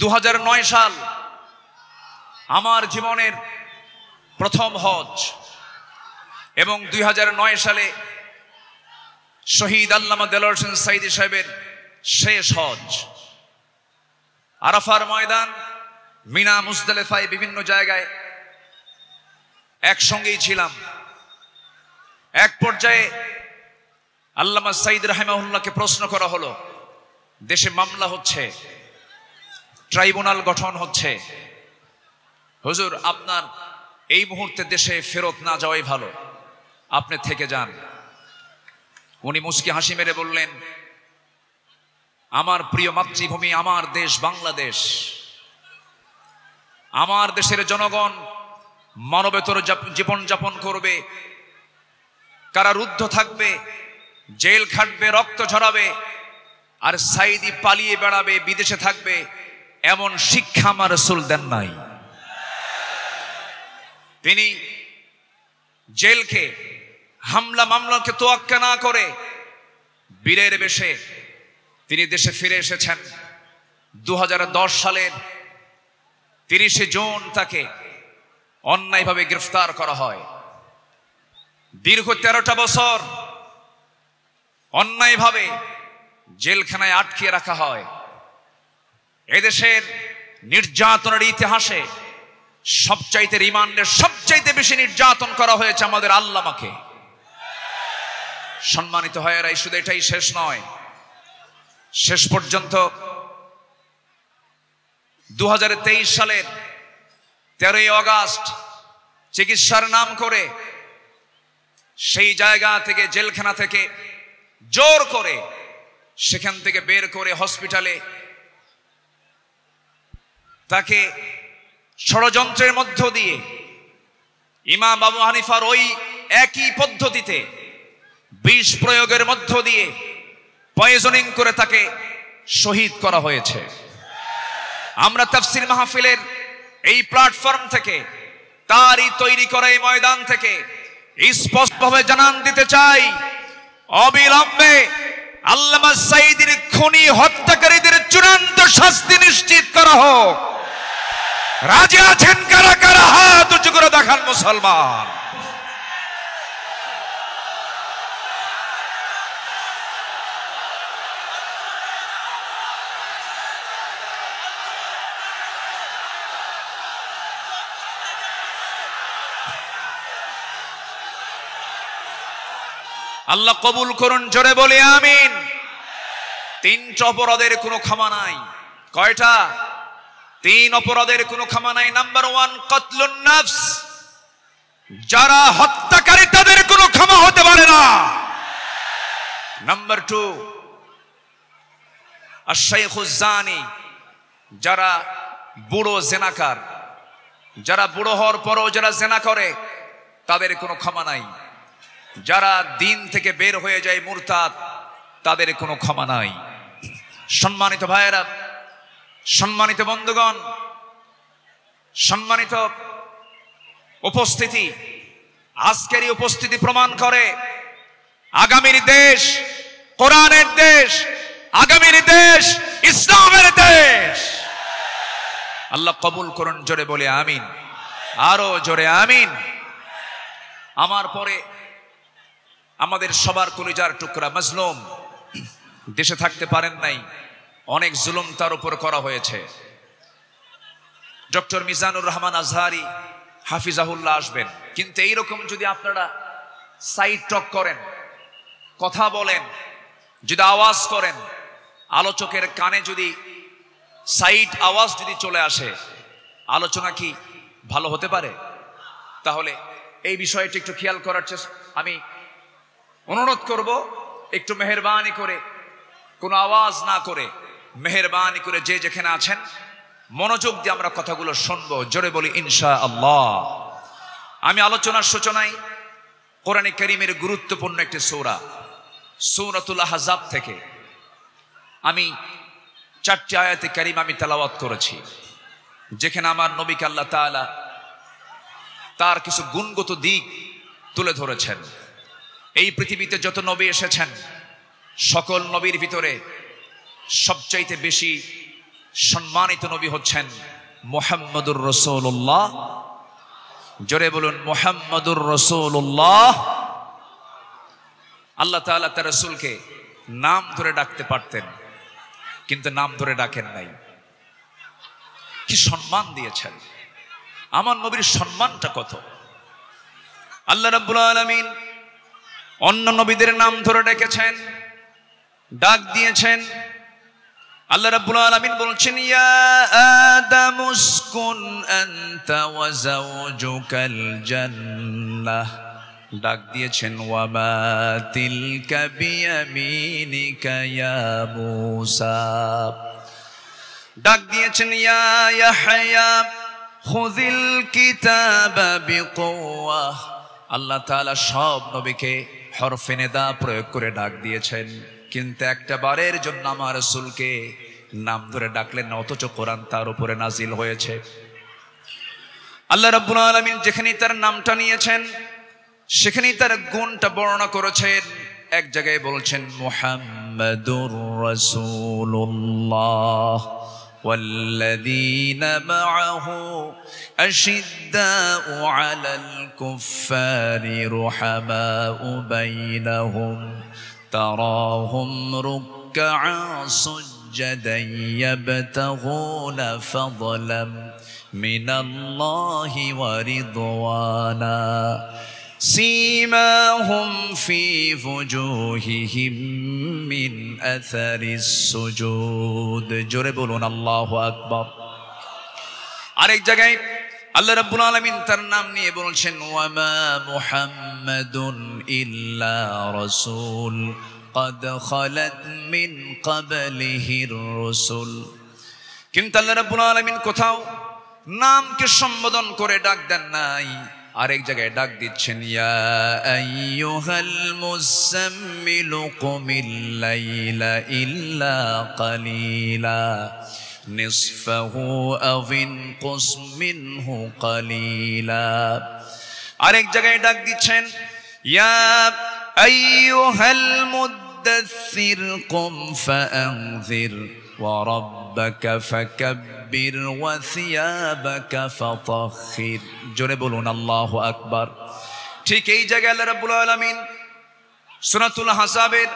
2009 সাল আমার জীবনের প্রথম হজ এবং 2009 সালে শহীদ আল্লামা দেলোয়ার হোসেন সাঈদী সাহেবের শেষ হজ। আরাফার ময়দান, মিনা, মুজদালিফায় বিভিন্ন জায়গায় একসঙ্গেই ছিলাম। এক পর্যায়ে আল্লামা সাঈদ রাহিমাহুল্লাহকে প্রশ্ন করা হলো, দেশে মামলা হচ্ছে, ট্রাইব্যুনাল গঠন হচ্ছে, হুজুর আপনার এই মুহূর্তে দেশে ফেরত না যাওয়াই ভালো, আপনি থেকে যান। উনি মুচকি হাসি মেরে বললেন, আমার প্রিয় মাতৃভূমি, আমার দেশ বাংলাদেশ, আমার দেশের জনগণ মানবেতর জীবন যাপন করবে, কারারুদ্ধ থাকবে, জেল খাটবে, রক্ত ঝরাবে, আর সাঈদী পালিয়ে বেড়াবে, বিদেশে থাকবে, এমন শিক্ষা আমার রাসূল দেন নাই। তিনি জেলকে, হামলা মামলাকে তোয়াক্কা না করে বীরের বেশে তিনি দেশে ফিরে এসেছেন। 2010 সালের 30 জুন তাকে অন্যায়ভাবে গ্রেফতার করা হয়। দীর্ঘ 13টা বছর অন্যায়ভাবে জেলখানায় আটকে রাখা হয়। এদেশের নির্যাতনের ইতিহাসে সবচাইতে রিমান্ডের সবচাইতে বেশি নির্যাতন করা হয়েছে আমাদের আল্লামাকে। সম্মানিত ভাইয়েরা, শুধু এটাই শেষ নয়, শেষ পর্যন্ত 2023 সালের 13ই আগস্ট চিকিৎসার নাম করে সেই জায়গা থেকে, জেলখানা থেকে জোর করে সেখান থেকে বের করে হসপিটালে তাকে ষড়যন্ত্রের মধ্য দিয়ে ইমাম আবু হানিফার ওই একই পদ্ধতিতে বিষ প্রয়োগের মধ্য দিয়ে পয়জনিং করে তাকে শহীদ করা হয়েছে। আমরা তাফসীর মাহফিলের এই প্ল্যাটফর্ম থেকে, তারই তৈরি করা এই ময়দান থেকে স্পষ্টভাবে জানান দিতে চাই, অবিলম্বে আল্লামা সাঈদীর খুনি হত্যাকারীদের চূড়ান্ত শাস্তি নিশ্চিত করা হোক। রাজি আছেন কারা কারা? হাত উঁচু করে দেখান মুসলমান। আল্লাহ কবুল করুন, জোরে বলি আমিন। 3টা অপরাধের কোনো ক্ষমা নাই। কয়টা? 3 অপরাধের কোনো ক্ষমা নাই। নাম্বার 1 কতলুন নফস, যারা হত্যাকারী তাদের কোনো ক্ষমা হতে পারে না। নাম্বার 2 আশ-শাইখুজ জানি, যারা বুড়ো জেনাকার, যারা বুড়ো হওয়ার পরও যারা জেনা করে তাদের কোনো ক্ষমা নাই। যারা দিন থেকে বের হয়ে যায় মুরতাদ, তাদের কোনো ক্ষমা নাই। সম্মানিত ভাইয়েরা, সম্মানিত বন্ধুগণ, সম্মানিত উপস্থিতি, আজকের এই উপস্থিতি প্রমাণ করে আগামীর দেশ কোরআনের দেশ, আগামীর দেশ ইসলামের দেশ। আল্লাহ কবুল করুন, জোরে বলে আমিন, আরো জোরে আমিন। আমার পরে আমাদের সবার কলিজার টুকরা মাজলুম দেশে থাকতে পারেন নাই, অনেক জুলুম তার উপর করা হয়েছে। ডক্টর মিজানুর রহমান আজহারি হাফিজাহুল্লাহ আসবেন, কিন্তু এইরকম যদি আপনারা সাইড টক করেন, কথা বলেন, যদি আওয়াজ করেন, আলোচকের কানে যদি সাইড আওয়াজ যদি চলে আসে, আলোচনা কি ভালো হতে পারে? তাহলে এই বিষয়টি একটু খেয়াল করার চেষ্টা আমি অনুরোধ করব, একটু মেহেরবানি করে, কোনো আওয়াজ না করে, মেহেরবানি করে যে যেখানে আছেন মনোযোগ দিয়ে আমরা কথাগুলো শুনবো। জোরে বলি ইনশাআল্লাহ। আমি আলোচনার সূচনায় কোরআনে কারীমের গুরুত্বপূর্ণ একটি সূরা, সূরাতুল আহজাব থেকে আমি 4টি আয়াতে কারীমা আমি তেলাওয়াত করেছি, যেখানে আমার নবীকে আল্লাহ তাআলা তার কিছু গুণগত দিক তুলে ধরেছেন। এই পৃথিবীতে যত নবী এসেছেন, সকল নবীর ভিতরে সবচাইতে বেশি সম্মানিত নবী হচ্ছেন মুহাম্মদুর রাসূলুল্লাহ। জোরে বলুন মুহাম্মদুর রাসূলুল্লাহ। আল্লাহ তাআলা তার রাসূলকে নাম ধরে ডাকতে পারতেন, কিন্তু নাম ধরে ডাকেন নাই। কি সম্মান দিয়েছেন! আমার নবীর সম্মানটা কত! আল্লাহ রাব্বুল আলামিন অন্য নবীদের নাম ধরে ডেকেছেন, ডাক দিয়েছেন। আল্লাহ রাব্বুল আলামিন বলছেন, ইয়া আদাম উসকুন আনতা ওয়া যাওজুকাল জান্নাহ। ডাক দিয়েছেন, ওয়া মা তিলকা বিয়ামিনিকা ইয়া মূসা। ডাক দিয়েছেন, ইয়া ইয়াহইয়া খুযিল কিতাবা বিকুওয়াহ। আল্লাহ তাআলা সব নবীকে হরফে নিদা প্রয়োগ করে ডাক দিয়েছেন, কিন্তু একটা বারের জন্য আমার রাসূলকে নাম ধরে ডাকলেন না, অথচ কোরআন তার উপরে নাজিল হয়েছে। আল্লাহ রাব্বুল আলামিন যেখানেই তার নামটা নিয়েছেন সেখানেই তার গুণটা বর্ণনা করেছেন। এক জায়গায় বলছেন মুহাম্মাদুর রাসূলুল্লাহ ওয়াল্লাযীনা মাআহু আশিদ্দাউ আলাল কুফফারি রুহামাউ বাইনাহুম তারাহুম রুকআ সুজদান ইয়াবতাগুনা ফাদলাম মিনাল্লাহি ওয়া রিদওয়ানা سيماهم في وجوههم من أثر السجود জোরে বলুন আল্লাহু আকবার। আরেক জায়গায় আল্লাহ রাব্বুল আলামিন তার নাম নিয়ে বলছেন, ওয়া মা মুহাম্মাদুন ইল্লা রাসূল قد خلت من قبله الرسل। কিন্তু আল্লাহ রাব্বুল আলামিন কোথাও নামকে সম্বোধন করে ডাক দেন নাই। আরেক জায়গায় ডাক দিচ্ছেন, ইয়া আইয়ুহাল মুযাম্মিলু কুমিল লাইলা ইল্লা কালিলা নিসফাহু আও ইনকুস মিনহু কালিলা। আরেক জায়গায় ডাক দিচ্ছেন, ইয়া আইয়ুহাল মুদ্দাসসির কুম ফাআনযির ওয়া রাব্বাকা ফাকাব্বির ওয়া সিয়াবাকা ফাতাহহির। জোরে বলুন আল্লাহু আকবার। ঠিক এই জায়গায় আল্লাহ রাব্বুল আলামিন সূরাতুল আহজাবের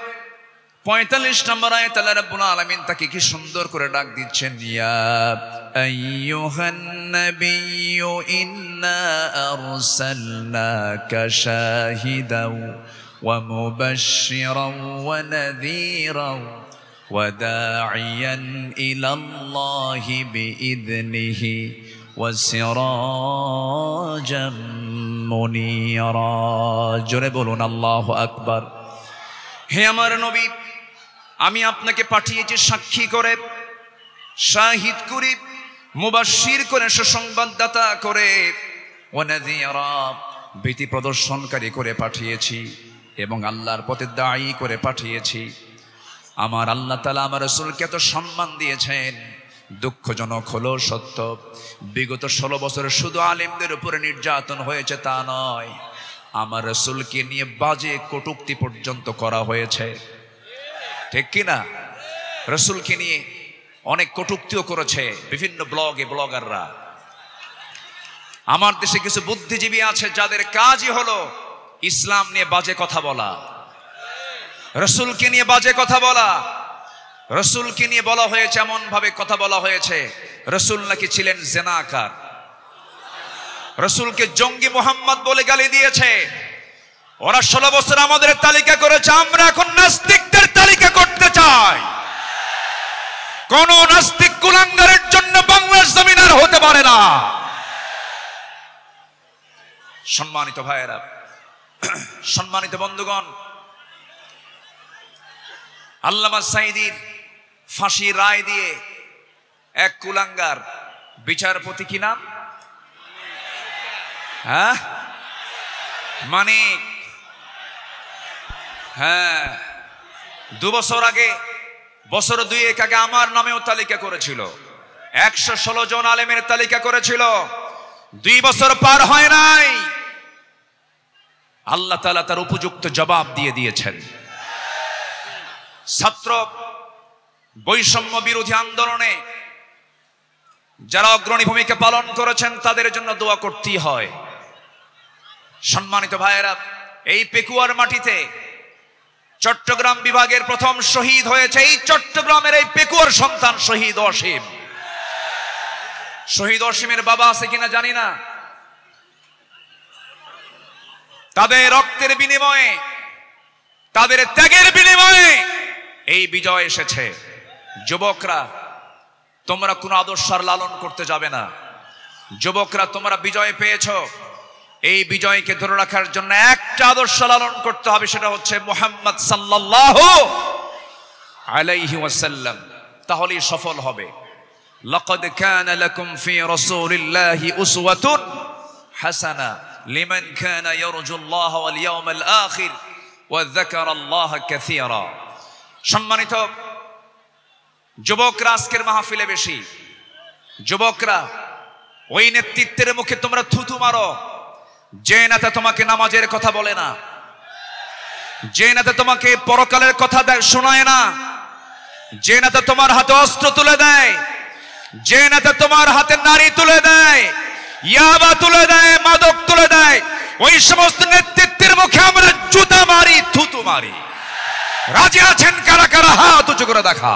45 নম্বর আয়াত আল্লাহ রাব্বুল আলামিন তাকে কি সুন্দর করে ডাক দিচ্ছেন, ইয়া আইয়ুহান নাবিয়্যু ইন্না আরসালনাকা শাহিদাও ওয়া মুবাশশিরাও ওয়া নাযীরাও وداعيا إلى الله بإذنه وسراجا منيرا। জোরে বলুন আল্লাহু আকবার। হে আমার নবী, আমি আপনাকে পাঠিয়েছি সাক্ষী করে, শাহিদ করে, মুবাশশির করে, সুসংবাদদাতা করে, ওয়া নাযীরা ভীতি প্রদর্শনকারী করে পাঠিয়েছি, এবং আল্লাহর পথে দায়ী করে পাঠিয়েছি। আমার আল্লাহ তাআলা আমার রাসূলকে এত সম্মান দিয়েছেন। দুঃখজনক হলো সত্য, বিগত 16 বছরে শুধু আলেমদের উপরে নির্যাতন হয়েছে তা নয়, আমার রাসূলকে নিয়ে বাজে কটূক্তি পর্যন্ত করা হয়েছে। ঠিক কিনা? রাসূলকে নিয়ে অনেক কটূক্তিও করেছে বিভিন্ন ব্লগাররা। আমার দেশে কিছু বুদ্ধিজীবী আছে যাদের কাজই হলো ইসলাম নিয়ে বাজে কথা বলা, রাসূলকে নিয়ে বাজে কথা বলা। রাসূলকে নিয়ে বলা হয়েছে, এমন ভাবে কথা বলা হয়েছে, রাসূল নাকি ছিলেন জিনাকার, রাসূলকে জঙ্গি মুহাম্মদ বলে গালি দিয়েছে। ওরা 16 বছর আমাদের তালিকা করেছে, আমরা এখন নাস্তিকদের তালিকা করতে চাই। কোন নাস্তিক কুলাঙ্গারের জন্য বাংলার জমিন আর হতে পারে না। সম্মানিত ভাইয়েরা, সম্মানিত বন্ধুগণ, আল্লামা সাঈদীর ফাঁসির রায় দিয়ে এক কুলাঙ্গার বিচারপতি, কি নাম? হ্যাঁ, মানিক। হ্যাঁ, 2 বছর আগে, বছর 2 আগে আমার নামেও তালিকা করেছিল, 116 জন আলেমের তালিকা করেছিল। 2 বছর পার হয় নাই, আল্লাহ তাআলা তার উপযুক্ত জবাব দিয়ে দিয়েছেন। ছাত্র বৈষম্য বিরোধী আন্দোলনে যারা অগ্রণী ভূমিকা পালন করেছেন তাদের জন্য দোয়া করতেই হয়। সম্মানিত ভাইয়েরা, এই পেকুয়ার মাটিতে চট্টগ্রাম বিভাগের প্রথম শহীদ হয়েছে এই চট্টগ্রামের এই পেকুয়ার সন্তান শহীদ অসীম। শহীদ অসীমের বাবা আছে কিনা জানি না। তাদের রক্তের বিনিময়ে, তাদের ত্যাগের বিনিময়ে এই বিজয় এসেছে। যুবকরা, তোমরা কোন আদর্শ লালন করতে যাবে না। যুবকরা, তোমরা বিজয় পেয়েছো, এই বিজয়কে ধরে রাখার জন্য একটা আদর্শ লালন করতে হবে, সেটা হচ্ছে মুহাম্মদ সাল্লাল্লাহু আলাইহি ওয়াসাল্লাম। তাহলেই সফল হবে। লাকাদ কানা লাকুম ফি রাসূলিল্লাহি উসওয়াতুন হাসানাহ লিমান কানা ইয়ারজুল্লাহ ওয়াল ইয়াউমাল আখির ওয়া যাকারাল্লাহ কাসীরা। সম্মানিত যুবকরা, আজকের মাহফিলে বেশি যুবকরা, ওই নেতৃত্বের মুখে তোমরা থুতু মারো যে নেতা তোমাকে নামাজের কথা বলে না, যে নেতা তোমাকে পরকালের কথা শোনায় না, যে নেতা তোমার হাতে অস্ত্র তুলে দেয়, যে নেতা তোমার হাতে নারী তুলে দেয়, ইয়াবা তুলে দেয়, মাদক তুলে দেয়, ওই সমস্ত নেতৃত্বের মুখে আমরা জুতা মারি, থুতু মারি। রাজি আছেন কারা কারা? হাত উঁচু করে দেখা।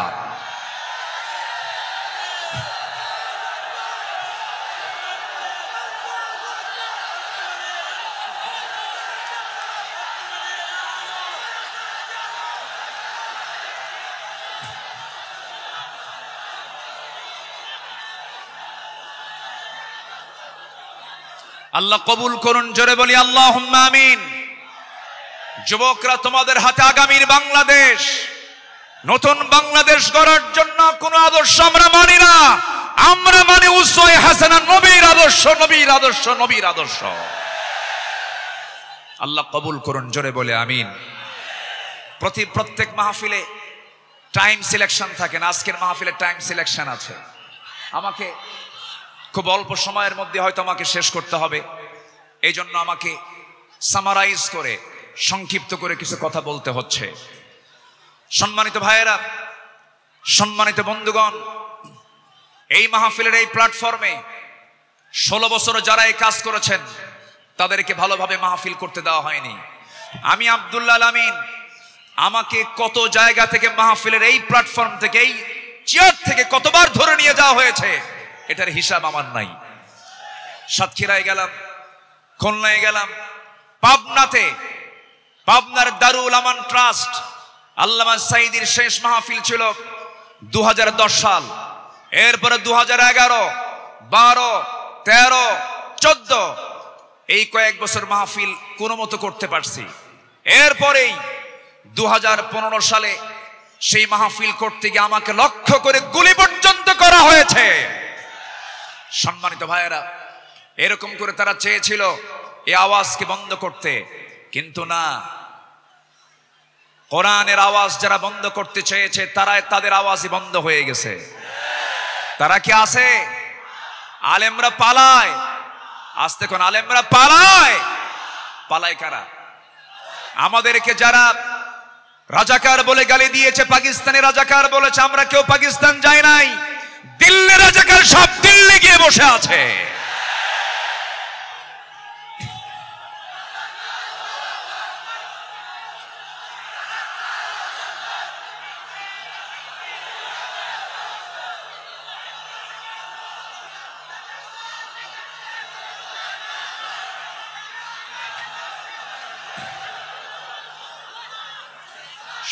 আল্লাহ কবুল করুন, জোরে বলি আল্লাহুম্মা আমিন। যুবকরা, তোমাদের হাতে আগামীর বাংলাদেশ, নতুন বাংলাদেশ গড়ার জন্য কোন আদর্শ আমরা মানি না, আমরা মানি উসওয়ায়ে হাসানা, নবীর আদর্শ, নবীর আদর্শ, নবীর আদর্শ। আল্লাহ কবুল করুন, জোরে বলে আমিন। প্রত্যেক মাহফিলে টাইম সিলেকশন থাকে না, আজকের মাহফিলে টাইম সিলেকশন আছে। আমাকে খুব অল্প সময়ের মধ্যে হয়তো আমাকে শেষ করতে হবে, এই জন্য আমাকে সামারাইজ করে, সংক্ষিপ্ত করে কিছু কথা বলতে হচ্ছে। সম্মানিত ভাইয়েরা, সম্মানিত বন্ধুগণ, এই মাহফিলের এই প্ল্যাটফর্মে 16 বছর যারা এই কাজ করেছেন তাদেরকে ভালোভাবে মাহফিল করতে দেওয়া হয়নি। আমি আব্দুল্লাহ আল আমিন, আমাকে কত জায়গা থেকে মাহফিলের এই প্ল্যাটফর্ম থেকে, এই চেয়ার থেকে কতবার ধরে নিয়ে যাওয়া হয়েছে, এটার হিসাব আমার নাই। সাতক্ষীরায় গেলাম, খুলনায় গেলাম, পাবনাতে, পাবনার দারুল আমান ট্রাস্ট, আল্লামা সাঈদীর শেষ মাহফিল ছিল 2010 সাল। এরপরে 2011, 12, 13, 14 এই কয়েক বছর মাহফিল কোনো মতো করতে পারছি। এরপরেই 2015 সালে সেই মাহফিল করতে গিয়ে আমাকে লক্ষ্য করে গুলি পর্যন্ত করা হয়েছে। সম্মানিত ভাইয়েরা, এরকম করে তারা চেয়েছিল এই আওয়াজকে বন্ধ করতে, কিন্তু না, কোরআনের আওয়াজ যারা বন্ধ করতে চেয়েছে তাদের আওয়াজই বন্ধ হয়ে গেছে। তারা কি আছে? আলেমরা পালায়, আসতে কোন আলেমরা পালায়। পালায় কারা? আমাদেরকে যারা রাজাকার বলে গালি দিয়েছে, পাকিস্তানি রাজাকার বলেছে, আমরা কেউ পাকিস্তান যাই নাই, দিল্লি রাজাকার সব দিল্লি গিয়ে বসে আছে।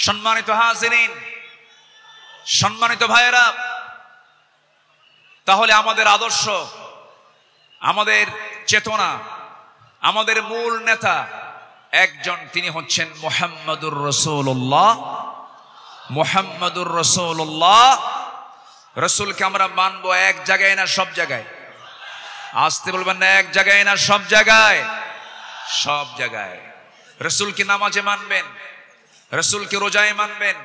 সম্মানিত হাজিরিন, সম্মানিত ভাইয়েরা, তাহলে আমাদের আদর্শ, আমাদের চেতনা, আমাদের মূল নেতা একজন, তিনি হচ্ছেন মুহাম্মাদুর রাসূলুল্লাহ। মুহাম্মাদুর রাসূলুল্লাহ, রাসূলকে আমরা মানবো এক জায়গায় না সব জায়গায়? আসতে বলবেন না, এক জায়গায় না সব জায়গায়? সব জায়গায়। রাসূলকে নামাজে মানবেন, রাসূলকে রোজায় মানবেন,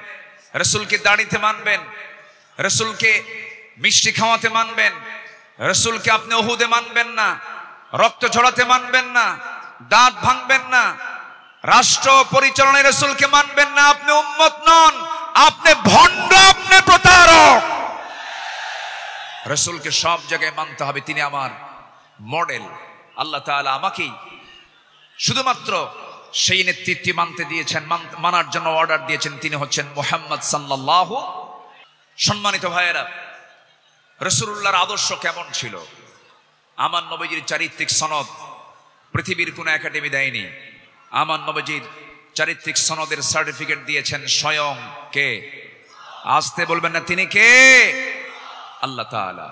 রাসূলকে দাড়িতে মানবেন, রাসূলকে মিষ্টি খাওয়াতে মানবেন, রাসূলকে আপনি উহুদে মানবেন না, রক্ত ঝরাতে মানবেন না, দাঁত ভাঙবেন না, রাষ্ট্র পরিচালনায় রাসূলকে মানবেন না, আপনি উম্মত নন, আপনি ভণ্ড, আপনি প্রতারক। রাসূলকে সব জায়গায় মানতে হবে, তিনি আমার মডেল। আল্লাহ তাআলা আমাকেই শুধুমাত্র সেই নেতৃত্ব মানতে দিয়েছেন, মানার জন্য অর্ডার দিয়েছেন, তিনি হচ্ছেন মুহাম্মদ সাল্লাল্লাহু। সম্মানিত ভাইয়েরা, রাসূলুল্লাহর আদর্শ কেমন ছিল? আমার নবীজির চারিত্রিক সনদ পৃথিবীর কোনো একাডেমি দেয়নি। আমার নবীজির চারিত্রিক সনদের সার্টিফিকেট দিয়েছেন স্বয়ং কে? আসতে বলবেন না, তিনি কে? আল্লাহ তাআলা।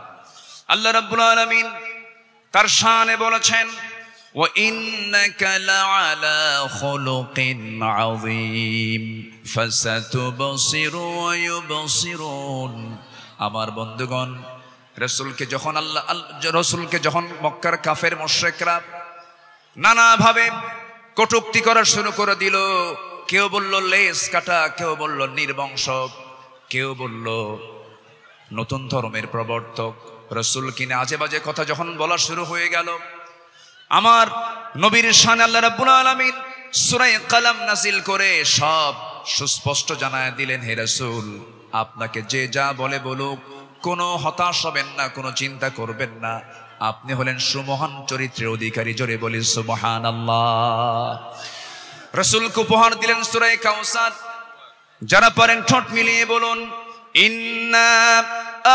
আল্লাহ রাব্বুল আলামিন তার শানে বলেছেন, ওয়া ইন্নাকা লাআলা খুলুকিন আযীম ফাসাতুবসিরু ওয়া ইউবসিরুন। আমার বন্ধুগণ, রাসূলকে যখন মক্কার কাফের মুশরিকরা নানাভাবে কটূক্তি করা শুরু করে দিল, কেউ বলল লেস কাটা, কেউ বলল নির্বংশ, কেউ বলল নতুন ধর্মের প্রবর্তক, রাসূল কিনা আজে বাজে কথা যখন বলা শুরু হয়ে গেল, আমার নবীর শানে আল্লাহ রাব্বুল আলামিন সূরা কালাম নাযিল করে সব সুস্পষ্ট জানায় দিলেন, হে রাসূল, আপনাকে যে যা বলে বলুক, কোনো হতাশ হবেন না, কোনো চিন্তা করবেন না, আপনি হলেন সুমহান চরিত্রের অধিকারী। জোরে বলি সুবহানাল্লাহ। রাসূলকে উপহার দিলেন সূরা কাউসার। যারা পারেন ঠোঁট মিলিয়ে বলুন, ইন্না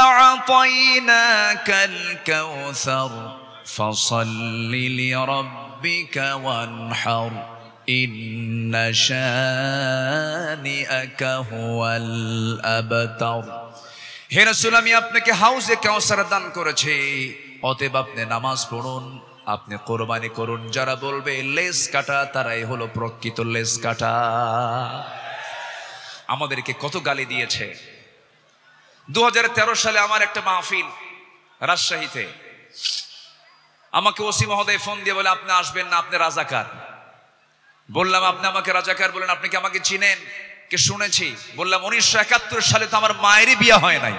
আ'তাইনাকাল কাউসার ফাসাল্লি লিরাব্বিকা ওয়ানহার ইন্না শানিআকা হুয়াল আবতার। হে রাসূল, আমি আপনাকে হাউজে কাউসার দান করেছি, অতএব আপনি নামাজ পড়ুন, আপনি কোরবানি করুন। যারা বলবে লেস কাটা, তারাই হলো প্রকৃত লেস কাটা। আমাদেরকে কত গালি দিয়েছে। 2013 সালে আমার একটা মাহফিল রাজশাহীতে, আমাকে ওসি মহোদয় ফোন দিয়ে বলে, আপনি আসবেন না, আপনি রাজাকার। বললাম, আপনি আমাকে রাজাকার বলেন, আপনি কি আমাকে চিনেন? কে শুনেছি। বললাম, 1971 সালে তো আমার মায়েরই বিয়ে হয় নাই।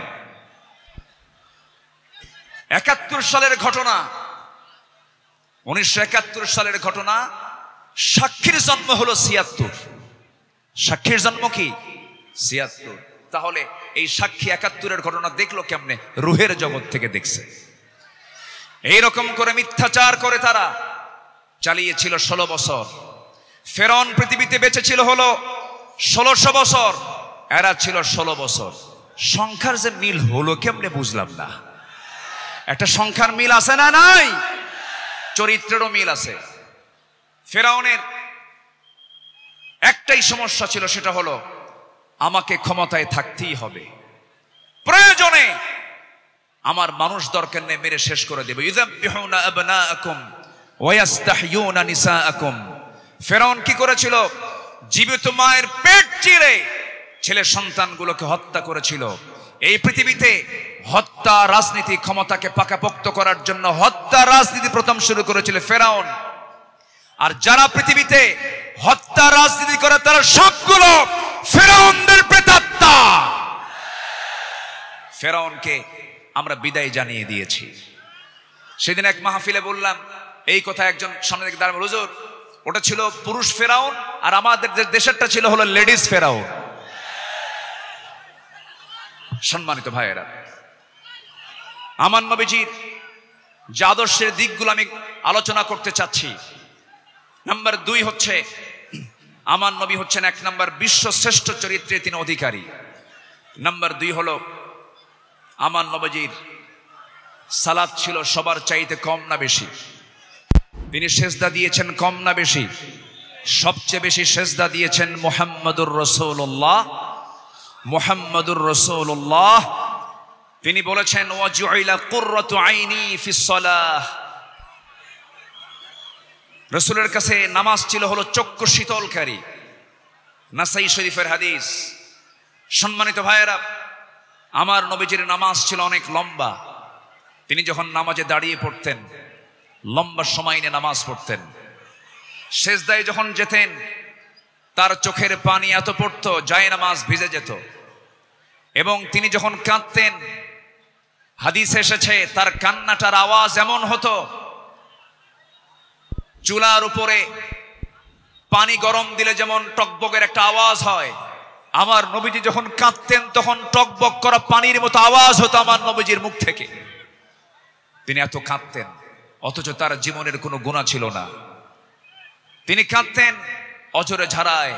71 সালের ঘটনা, 1971 সালের ঘটনা। সাক্ষীর জন্ম হলো 76। সাক্ষীর জন্ম কি? 76। তাহলে এই সাক্ষী 71-এর ঘটনা দেখলো কেমনে? রুহের জগৎ থেকে দেখছে। এইরকম করে মিথ্যাচার করে তারা চালিয়েছিল 16 বছর। ফেরাউন পৃথিবীতে বেঁচে ছিল হলো 1600 বছর, এরা ছিল 16 বছর। সংখ্যার যে মিল হলো কেমনে বুঝলাম না। একটা সংখ্যার মিল আছে না নাই? চরিত্রেরও মিল আছে। ফেরাউনের একটাই সমস্যা ছিল, সেটা হলো আমাকে ক্ষমতায় থাকতেই হবে, প্রয়োজনে আমার মানুষ দরকার নেই, মেরে শেষ করে দেব। ইযাববিহুনা আবনাআকুম ওয়া ইস্তাহয়ুনা নিসাআকুম। ফেরাউন কি করেছিল? জীবিত মায়ের পেট চিরে ছেলে সন্তানগুলোকে হত্যা করেছিল। এই পৃথিবীতে হত্যা রাজনীতি, ক্ষমতাকে পাকাপোক্ত করার জন্য হত্যা রাজনীতি প্রথম শুরু করেছিল ফেরাউন। আর যারা পৃথিবীতে হত্যা রাজনীতি করে তারা সবগুলো ফেরাউনদের প্রেতাত্মা। ফেরাউনকে আমরা বিদায় জানিয়ে দিয়েছি। সেদিন এক মাহফিলে বললাম এই কথা, একজন সামনে থেকে দাঁড়ানো, হুজুর ওটা ছিল পুরুষ ফেরাউন আর আমাদের দেশেরটা ছিল হলো লেডিস ফেরাউন। সম্মানিত ভাইয়েরা, আমার নবীজির যে আদর্শের দিকগুলো আমি আলোচনা করতে চাচ্ছি, নাম্বার 2 হচ্ছে আমার নবী হচ্ছেন 1 নম্বর বিশ্ব শ্রেষ্ঠ চরিত্রের তিনি অধিকারী। নাম্বার 2 হলো আমার নবীজির সালাত ছিল সবার চাইতে কম না বেশি? তিনি সেজদা দিয়েছেন কম না বেশি? সবচেয়ে বেশি সেজদা দিয়েছেন মুহাম্মদুর রাসূলুল্লাহ। মুহাম্মদুর রাসূলুল্লাহ তিনি বলেছেন, ওয়াজুইলা কুররাতু আইনি ফিস সালাহ। রাসূলের কাছে নামাজ ছিল হলো চক্ষু শীতলকারী। নাসাই শরীফের হাদিস। সম্মানিত ভাইয়েরা, আমার নবীজির নামাজ ছিল অনেক লম্বা। তিনি যখন নামাজে দাঁড়িয়ে পড়তেন, লম্বা সময় নিয়ে নামাজ পড়তেন। সেজদায় যখন যেতেন, তার চোখের পানি এত পড়তো যায় নামাজ ভিজে যেত। এবং তিনি যখন কাঁদতেন, হাদিসে এসেছে তার কান্নাটার আওয়াজ এমন হতো, চুলার উপরে পানি গরম দিলে যেমন টকবকের একটা আওয়াজ হয়, আমার নবীজি যখন কাঁদতেন তখন টকবক করা পানির মতো আওয়াজ হতো আমার নবীজির মুখ থেকে। তিনি এত কাঁদতেন, অথচ তার জীবনের কোনো গুনাহ ছিল না। তিনি কাঁদতেন অঝরে ঝাড়ায়,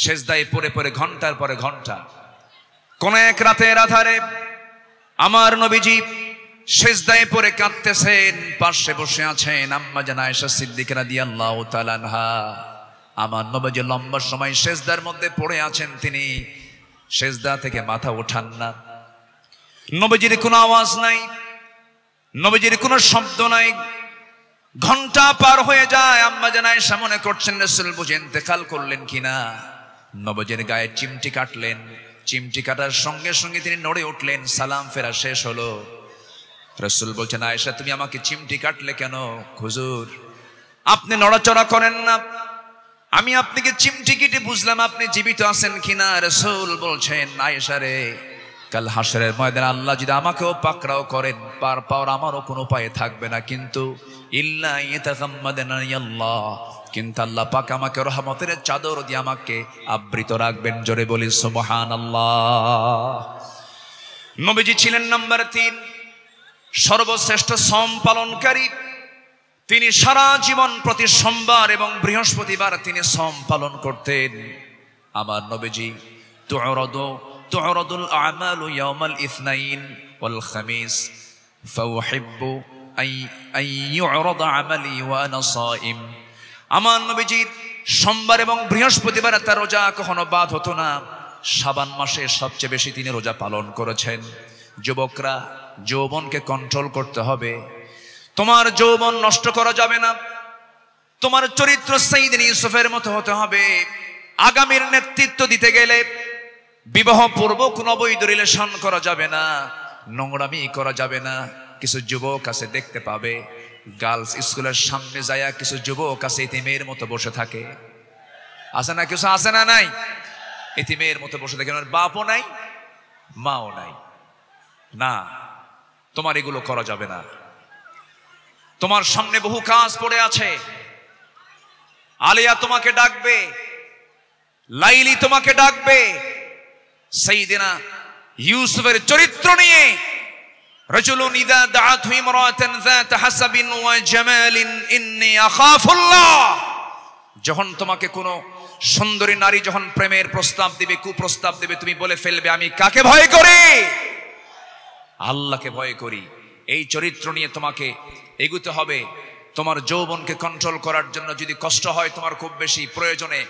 সেজদায় পড়ে পড়ে ঘন্টার পরে ঘন্টা। কোন এক রাতের আধারে আমার নবীজি সেজদায় পড়ে কাঁদতেছেন, পাশে বসে আছেন আম্মা জান আয়েশা সিদ্দিকা রাদিয়াল্লাহু তাআলা আনহা। আমার নবীজি লম্বা সময় সেজদার মধ্যে পড়ে আছেন, তিনি সেজদা থেকে মাথা ওঠান না। নবীজির কোনো আওয়াজ নাই, নবীজির কোনো শব্দ নাই। ঘন্টা পার হয়ে যায়, আম্মা জান আয়েশা মনে করছেন রাসূল বুঝি ইন্তেকাল করলেন কিনা। নবীজির গায়ে চিমটি কাটলেন, চিমটি কাটার সঙ্গে সঙ্গে তিনি নড়ে উঠলেন, সালাম ফেরা শেষ হলো। রাসূল বলছেন, আয়েশা তুমি আমাকে চিমটি কাটলে কেন? হুজুর আপনি নড়াচড়া করেন না, আমি আপনাকে চিমটি কেটে বুঝলাম আপনি জীবিত আছেন কিনা। রাসূল বলছেন, আয়েশা রে, কাল হাসরের ময়দানে আল্লাহ যদি আমাকেও পাকড়াও করেন, পার পাওয়ার আমারও কোনো উপায় থাকবে না, কিন্তু ইল্লা ইয়াতাগাম্মাদানি আল্লাহ, কিন্তু আল্লাহ পাক আমাকে রহমতের চাদর দিয়ে আমাকে আবৃত রাখবেন। জোরে বলি সুবহানাল্লাহ। নবীজি ছিলেন নাম্বার 3 সর্বশ্রেষ্ঠ সম পালনকারী। তিনি সারা জীবন প্রতি সোমবার এবং বৃহস্পতিবার তিনি সম পালন করতেন। আমার নবীজি তু'রাদুল আমালু ইয়াওমাল ইসনাইন ওয়াল খামিস ফাউহিব্বু আন ইউ'রাদা আমালি ওয়া আনা সাইম। আমার নবীজির সোমবার এবং বৃহস্পতিবার তার রোজা কখনো বাদ হতো না। শাবান মাসে সবচেয়ে বেশি তিনি রোজা পালন করেছেন। যুবকরা, যৌবনকে কন্ট্রোল করতে হবে। তোমার যৌবন নষ্ট করা যাবে না। তোমার চরিত্র সাইয়েদনা ইউসুফের মতো হতে হবে। আগামীর নেতৃত্ব দিতে গেলে বিবাহ পূর্ব কোনো অবৈধ রিলেশন করা যাবে না, নোংরামি করা যাবে না। কিছু যুবক আছে দেখতে পাবে, গার্লস স্কুলের সামনে যায় কিছু যুবক আছে ইতিমের মতো বসে থাকে। আছে না? কিছু আছে না? নাই? ইতিমের মতো বসে থাকে, বাপও নাই মাও নাই। না, তোমার এগুলো করা যাবে না। তোমার সামনে বহু কাজ পড়ে আছে। আলিয়া তোমাকে ডাকবে, লাইলি তোমাকে ডাকবে। সাইয়েদনা ইউসুফের চরিত্র নিয়ে রাজুলুন ইযা দাআতহু ইমরাতান যাত হাসাবিন ওয়া জামালিন ইন্নী আখাফুল্লাহ। যখন তোমাকে কোনো সুন্দরী নারী যখন প্রেমের প্রস্তাব দিবে, কুপ্রস্তাব দিবে, তুমি বলে ফেলবে আমি কাকে ভয় করি? আল্লাহকে ভয় করি। এই চরিত্র নিয়ে তোমাকে এগুতে হবে। তোমার যৌবনকে কন্ট্রোল করার জন্য যদি কষ্ট হয় তোমার খুব বেশি, প্রয়োজনে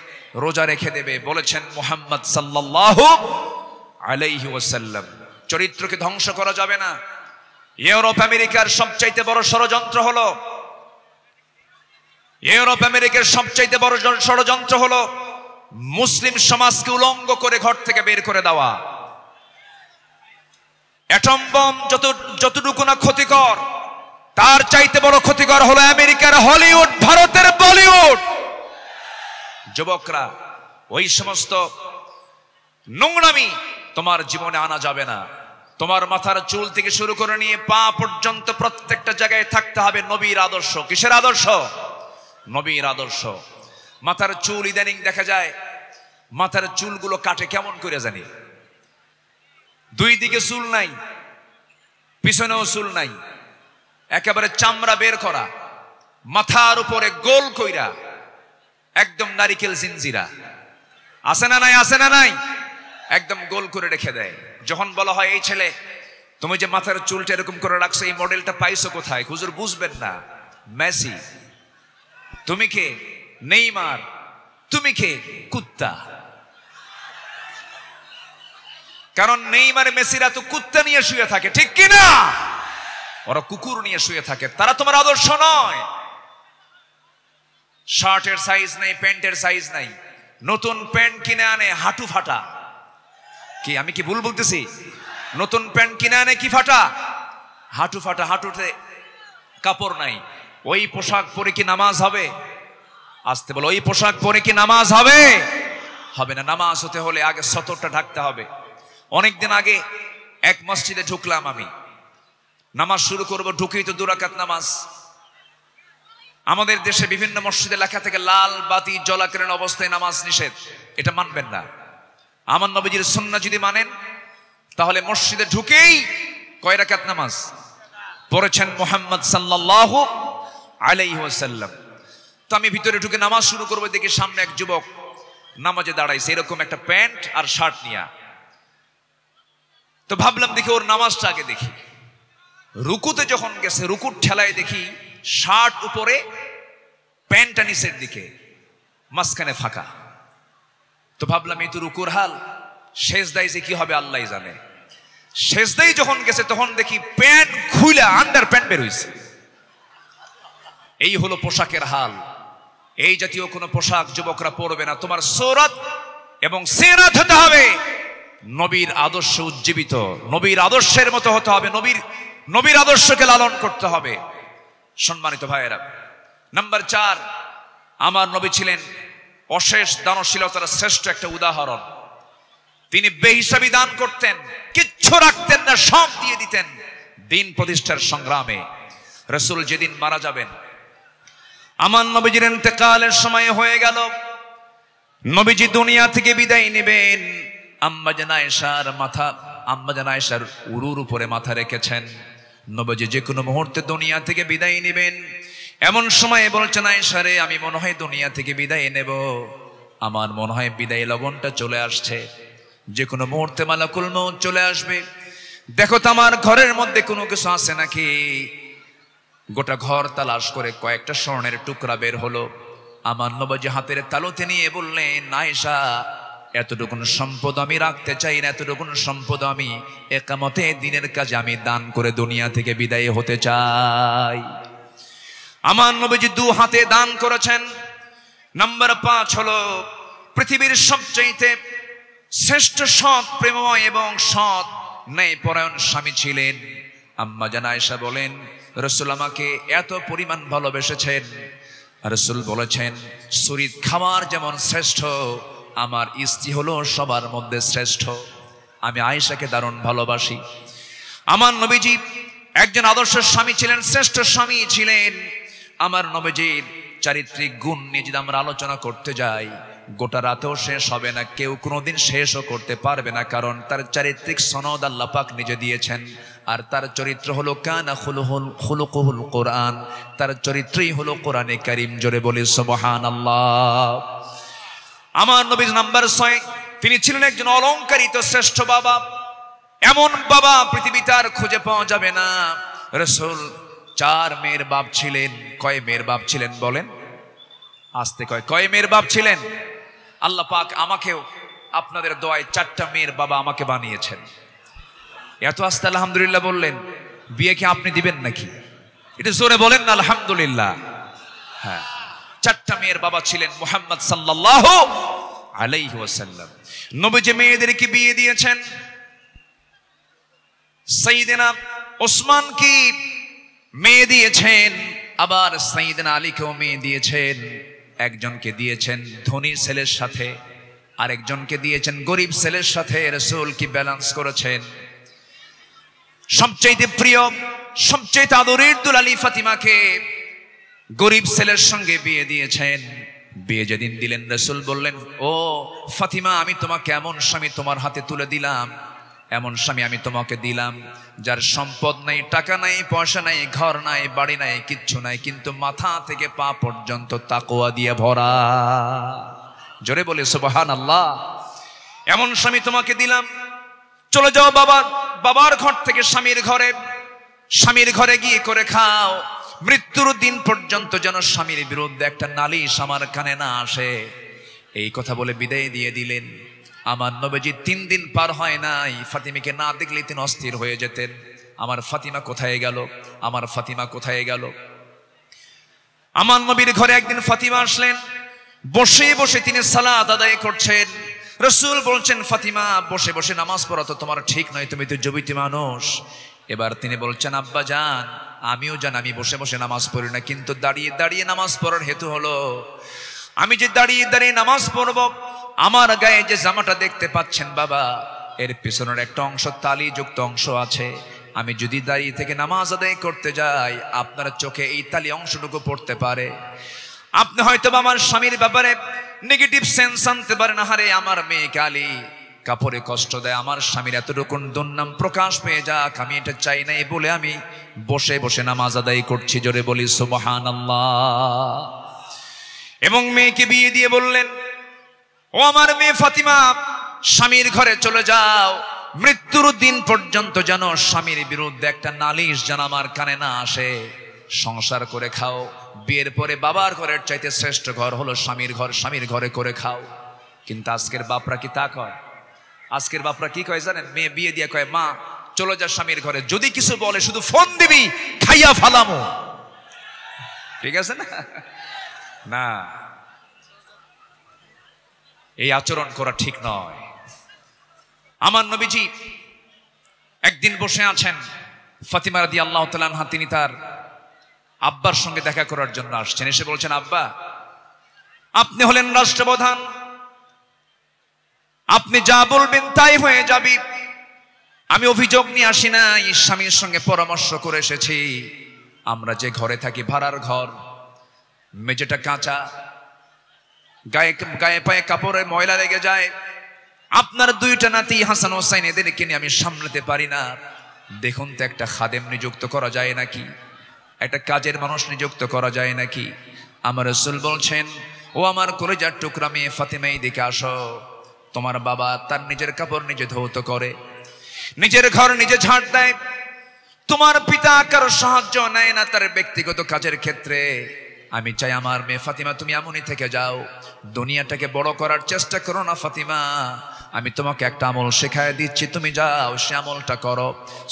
রোজা রেখে দেবে। বলেছেন মুহাম্মদ সাল্লাল্লাহু আলাইহি ওয়াসাল্লাম, চরিত্রকে ধ্বংস করা যাবে না। ইউরোপ আমেরিকার সবচাইতে বড় ষড়যন্ত্র হলো, ইউরোপ আমেরিকার সবচাইতে বড় ষড়যন্ত্র হলো মুসলিম সমাজকে উলঙ্গ করে ঘর থেকে বের করে দেওয়া। অ্যাটম বম যতটুকু না ক্ষতিকর, তার চাইতে বড় ক্ষতিকর হলো আমেরিকার হলিউড, ভারতের বলিউড। যুবকরা, ওই সমস্ত নোংরামি তোমার জীবনে আনা যাবে না। তোমার মাথার চুল থেকে শুরু করে নিয়ে পা পর্যন্ত প্রত্যেকটা জায়গায় থাকতে হবে নবীর আদর্শ। কিসের আদর্শ? নবীর আদর্শ। মাথার চুল ইদানিং দেখা যায় মাথার চুলগুলো কাটে কেমন করে জানি, দুই দিকে চুল নাই, পিছনেও চুল নাই, একেবারে চামড়া বের করা, মাথার উপরে গোল কইরা একদম নারিকেল জিনজিরা। আছে না নাই? আছে না নাই? একদম গোল করে রেখে দেয়। যখন বলা হয় এই ছেলে তুমি যে মাথার চুলটা এরকম করে রাখছো, এই মডেলটা পাইছো কোথায়? হুজুর বুঝবেন না। মেসি। তুমি কে? নেইমার। তুমি কে? কুত্তা। কারণ নেইমার মেসিরা তো কুত্তা নিয়ে শুয়ে থাকে, ঠিক কিনা? ওরা কুকুর নিয়ে শুয়ে থাকে, তারা তোমার আদর্শ নয়। শার্টের সাইজ নাই, প্যান্টের সাইজ নাই, নতুন প্যান্ট কিনে আনে হাঁটু ফাটা। কি আমি কি ভুল বলতেছি? নতুন প্যান্ট কিনে আনে কি ফাটা? হাঁটু ফাটা, হাঁটুতে কাপড় নাই। ওই পোশাক পরে কি নামাজ হবে? আসতে বলো, ওই পোশাক পরে কি নামাজ হবে? হবে না। নামাজ হতে হলে আগে সতরটা ঢাকতে হবে। অনেকদিন আগে এক মসজিদে ঢুকলাম আমি, নামাজ শুরু করব, ঢুকেই তো 2 রাকাত নামাজ। আমাদের দেশে বিভিন্ন মসজিদে লেখা থেকে লাল বাতি জ্বলাকালীন অবস্থায় নামাজ নিষেধ। এটা মানবেন না। আমার নবীজির সুন্নাহ যদি মানেন তাহলে মসজিদে ঢুকেই কয় রাকাত নামাজ? পড়েছেন মুহাম্মদ সাল্লাল্লাহু আলাইহি ওয়াসাল্লাম। তো আমি ভিতরে ঢুকে নামাজ শুরু করবো, দেখি সামনে এক যুবক নামাজে দাঁড়াইছে এরকম একটা প্যান্ট আর শার্ট নিয়ে। তো ভাবলাম দেখি ওর নামাজটা আগে দেখি। রুকুতে যখন গেছে, রুকুর ঠেলায় দেখি শার্ট উপরে, প্যান্টটা নিচের দিকে, মাঝখানে ফাঁকা। তো ভাবলাম এই তো রুকুর হাল, সেজদায় যে কি হবে আল্লাহ জানে। সেজদায় যখন গেছে তখন দেখি প্যান্ট খুইলা আন্ডার প্যান্ট বের হইছে। এই হলো পোশাকের হাল। এই জাতীয় কোনো পোশাক যুবকরা পরবে না। তোমার সূরত এবং সিরাত হতে হবে নবীর আদর্শ উজ্জীবিত, নবীর আদর্শের মতো হতে হবে, নবীর আদর্শকে লালন করতে হবে। সম্মানিত ভাইয়েরা, নাম্বার 4, আমার নবী ছিলেন অশেষ দানশীলতার শ্রেষ্ঠ একটা উদাহরণ। তিনি বেহিসাবি দান করতেন, কিচ্ছু রাখতেন না, সব দিয়ে দিতেন দিন প্রতিষ্ঠার সংগ্রামে। রাসূল যেদিন মারা যাবেন, আমার নবীজির ইন্তেকালের সময় হয়ে গেল, নবীজি দুনিয়া থেকে বিদায় নেবেন। আম্মা জান আয়েশার উরুর উপরে মাথা রেখেছেন। নবীজি যে কোনো মুহূর্তে দুনিয়া থেকে বিদায় নেবেন। এমন সময় বলছেন, আয়েশা রে, আমি মনে হয় দুনিয়া থেকে বিদায় নেব, আমার মনে হয় বিদায় লগনটা চলে আসছে, যে কোনো মুহূর্তে মালাকুল মউত চলে আসবে। দেখো তো আমার ঘরের মধ্যে কোনো কিছু আছে নাকি। গোটা ঘর তালাশ করে কয়েকটা স্বর্ণের টুকরা বের হলো। আমার নবীজি হাতের তালুতে নিয়ে বললেন, আয়েশা, এতটুকুন সম্পদ আমি রাখতে চাই না, এতটুকুন সম্পদ আমি একামতে দিনের কাজে আমি দান করে দুনিয়া থেকে বিদায় হতে চাই। আমার নবীজি 2 হাতে দান করেছেন। নাম্বার 5 হলো পৃথিবীর সবচেয়ে শ্রেষ্ঠ সৎ, প্রেমময় এবং সৎ ন্যায়পরায়ণ স্বামী ছিলেন। আম্মা জান আয়েশা বলেন, রাসূল আমাকে এত পরিমাণ ভালোবেসেছেন। রাসূল বলেছেন, শরীর খাওয়ার যেমন শ্রেষ্ঠ, আমার স্ত্রী হলো সবার মধ্যে শ্রেষ্ঠ। আমি আয়েশাকে দারুণ ভালোবাসি। আমার নবীজি একজন আদর্শ স্বামী ছিলেন, শ্রেষ্ঠ স্বামী ছিলেন। আমার নবীজির চারিত্রিক গুণ নিয়ে যদি আমরা আলোচনা করতে যাই, গোটা রাতেও শেষ হবে না, কেউ কোনোদিন শেষও করতে পারবে না। কারণ তার চারিত্রিক সনদ আল্লাহ পাক নিজে দিয়েছেন। আর তার চরিত্র হলো কানা খুলুকুহুল কোরআন, তার চরিত্রই হলো কোরআনে কারীম। জোরে বলি সুবহানাল্লাহ। আমার নবী নাম্বার 6, তিনি ছিলেন একজন অলংকারিত শ্রেষ্ঠ বাবা। এমন বাবা পৃথিবীতে আর খুঁজে পাওয়া যাবে না। রাসূল 4 মেয়ের বাপ ছিলেন। কয় মেয়ের বাপ ছিলেন বলেন? আস্তে কয় মেয়ের বাপ ছিলেন? আল্লাহ পাক আমাকেও আপনাদের দোয়ায় 4টা মেয়ের বাবা আমাকে বানিয়েছেন। এত আস্তে আলহামদুলিল্লাহ বললেন, বিয়ে কি আপনি দিবেন নাকি? এটা জোরে বলেন না আলহামদুলিল্লাহ। হ্যাঁ, 4টা মেয়ের বাবা ছিলেন মুহাম্মদ সাল্লাল্লাহু আলাইহি ওয়াসাল্লাম। নবীজি মেয়েদেরকে বিয়ে দিয়েছেন। সাইয়েদনা ওসমান কি মেয়ে দিয়েছেন, আবার সাইয়েদনা আলীকেও মেয়ে দিয়েছেন। একজনকে দিয়েছেন ধনী ছেলের সাথে, আরেকজনকে দিয়েছেন গরিব ছেলের সাথে। রাসূল কি ব্যালেন্স করেছেন। সবচেয়ে প্রিয়, সবচেয়ে আদরের দুলালী ফাতিমাকে গরিব ছেলের সঙ্গে বিয়ে দিয়েছেন। বিয়ে যেদিন দিলেন, রাসূল বললেন, ও ফাতিমা, আমি তোমাকে এমন স্বামী তোমার হাতে তুলে দিলাম, এমন স্বামী আমি তোমাকে দিলাম, যার সম্পদ নাই, টাকা নাই, পয়সা নাই, ঘর নাই, বাড়ি নাই, কিচ্ছু নাই, কিন্তু মাথা থেকে পা পর্যন্ত তাকওয়া দিয়ে ভরা। জোরে বলে সুবহানাল্লাহ। এমন স্বামী তোমাকে দিলাম। চলে যাও বাবার ঘর থেকে স্বামীর ঘরে গিয়ে করে খাও। মৃত্যুর দিন পর্যন্ত যেন স্বামীর বিরুদ্ধে একটা নালিশ আমার কানে না আসে। এই কথা বলে বিদায় দিয়ে দিলেন। আমার নবীজি 3 দিন পার হয় নাই, ফাতিমাকে না দেখলে তিনি অস্থির হয়ে যেতেন। আমার ফাতিমা কোথায় গেল, আমার ফাতিমা কোথায় গেল। আমার নবীর ঘরে একদিন ফাতিমা আসলেন। বসে বসে তিনি সালাত আদায় করছেন। রাসূল বলছেন, ফাতিমা, বসে বসে নামাজ পড়া তো তোমার ঠিক নয়, তুমি তো যুবতী মানুষ। এবার তিনি বলছেন, আব্বা জান, আমিও জান আমি বসে বসে নামাজ পড়ি না, কিন্তু দাঁড়িয়ে দাঁড়িয়ে নামাজ পড়ার হেতু হলো, আমি যে দাঁড়িয়ে দাঁড়িয়ে নামাজ পড়ব, আমার গায়ে যে জামাটা দেখতে পাচ্ছেন বাবা, এর পিছনের একটা অংশ তালিযুক্ত অংশ আছে। আমি যদি দাঁড়িয়ে থেকে নামাজ আদায় করতে যাই, আপনার চোখে এই তালি অংশটুকু পড়তে পারে। আপনি হয়তো আমার স্বামীর ব্যাপারে নেগেটিভ সেন্স আনতে পারেন, হারে আমার মেয়ে কালী, কাপড়ে কষ্ট দেয়, আমার স্বামীর এতটুকু দুর্নাম প্রকাশ পেয়ে যাক, আমি এটা চাই না, এই বলে আমি বসে বসে নামাজ আদায় করছি। জোরে বলি সুবহানাল্লাহ। এবং মেয়েকে বিয়ে দিয়ে বললেন, ও আমার মেয়ে ফাতিমা, স্বামীর ঘরে চলে যাও, মৃত্যুর দিন পর্যন্ত যেন স্বামীর বিরুদ্ধে একটা নালিশ যেন আমার কানে না আসে। সংসার করে খাও, বিয়ের পরে বাবার ঘরের চাইতে শ্রেষ্ঠ ঘর হলো স্বামীর ঘর, স্বামীর ঘরে করে খাও। কিন্তু আজকের বাপরা কি তা কয়? আজকের বাপরা কি কয় জানেন? মেয়ে বিয়ে দিয়ে কয়, মা চলে যা স্বামীর ঘরে, যদি কিছু বলে শুধু ফোন দিবি, খাইয়া ফালামো। ঠিক আছে না? না, এই আচরণ করা ঠিক নয়। আমার নবীজি একদিন বসে আছেন, ফাতিমা রাদিয়াল্লাহু তাআলা আনহা তিনি তার আব্বার সঙ্গে দেখা করার জন্য আসছেন। এসে বলছেন, আব্বা আপনি হলেন রাষ্ট্রপ্রধান, আপনি যা বলবেন তাই হয়ে যাবে। আমি অভিযোগ নিয়ে আসি না, স্বামীর সঙ্গে পরামর্শ করে এসেছি। আমরা যে ঘরে থাকি ভাড়ার ঘর, মেঝেটা কাঁচা, গায়ে পায়ে কাপড়ে ময়লা লেগে যায়। আপনার দুইটা নাতি হাসান হোসাইন, এদেরকে নিয়ে আমি সামলাতে পারি না। দেখুন তো একটা খাদেম নিযুক্ত করা যায় নাকি, একটা কাজের মানুষ নিযুক্ত করা যায় নাকি? আমার রাসূল বলছেন, ও আমার কলিজার টুকরা মেয়ে ফাতিমা, এদিকে আসো। তোমার বাবা তার নিজের কাপড় নিজে ধৌত করে, নিজের ঘর নিজে ঝাড় দেয়। তোমার পিতা কারো সাহায্য নেয় না তার ব্যক্তিগত কাজের ক্ষেত্রে। আমি চাই আমার মেয়ে ফাতিমা তুমি এমনই থেকে যাও, দুনিয়াটাকে বড় করার চেষ্টা করো না ফাতিমা। আমি তোমাকে একটা আমল শেখায় দিচ্ছি, তুমি যাও সে আমলটা করো।